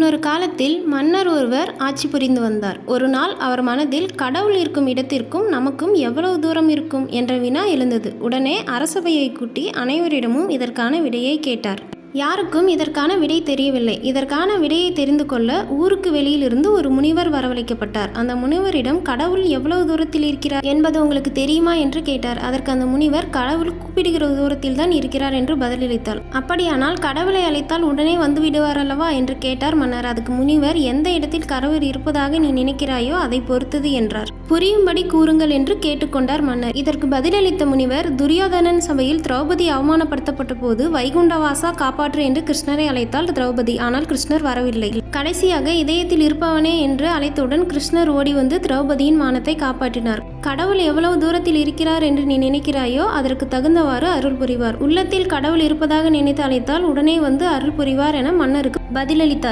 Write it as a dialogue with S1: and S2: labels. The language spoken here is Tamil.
S1: முன்னொரு காலத்தில் மன்னர் ஒருவர் ஆட்சி புரிந்து வந்தார். ஒரு நாள் அவர் மனதில் கடவுள் இருக்கும் இடத்திற்கும் நமக்கும் எவ்வளவு தூரம் இருக்கும் என்ற வினா எழுந்தது. உடனே அரசபையை கூட்டி அனைவரிடமும் இதற்கான விடையை கேட்டார். யாருக்கும் இதற்கான விடை தெரியவில்லை. இதற்கான விடையை தெரிந்து கொள்ள ஊருக்கு வெளியிலிருந்து ஒரு முனிவர் வரவழைக்கப்பட்டார். அந்த முனிவரிடம் கடவுள் எவ்வளவு தூரத்தில் இருக்கிறார் என்பது உங்களுக்கு தெரியுமா என்று கேட்டார். அதற்கு அந்த முனிவர் கடவுள் கூப்பிடுகிற தூரத்தில் தான் இருக்கிறார் என்று பதிலளித்தார். அப்படியானால் கடவுளை அழைத்தால் உடனே வந்து விடுவார் அல்லவா என்று கேட்டார் மன்னர். அதுக்கு முனிவர், எந்த இடத்தில் கடவுள் இருப்பதாக நீ நினைக்கிறாயோ அதை பொறுத்தது என்றார். புரியும்படி கூறுங்கள் என்று கேட்டுக்கொண்டார் மன்னர். இதற்கு பதிலளித்த முனிவர், துரியோதனன் சபையில் திரௌபதி அவமானப்படுத்தப்பட்ட போது வைகுண்டவாசா காப்பாற்று என்று கிருஷ்ணரை அழைத்தாள் திரௌபதி. ஆனால் கிருஷ்ணர் வரவில்லை. கடைசியாக இதயத்தில் இருப்பவனே என்று அழைத்தவுடன் கிருஷ்ணர் ஓடி வந்து திரௌபதியின் மானத்தை காப்பாற்றினார். கடவுள் எவ்வளவு தூரத்தில் இருக்கிறார் என்று நீ நினைக்கிறாயோ அதற்கு தகுந்தவாறு அருள் புரிவார். உள்ளத்தில் கடவுள் இருப்பதாக நினைத்து அழைத்தால் உடனே வந்து அருள் புரிவார் என மன்னருக்கு பதிலளித்தார்.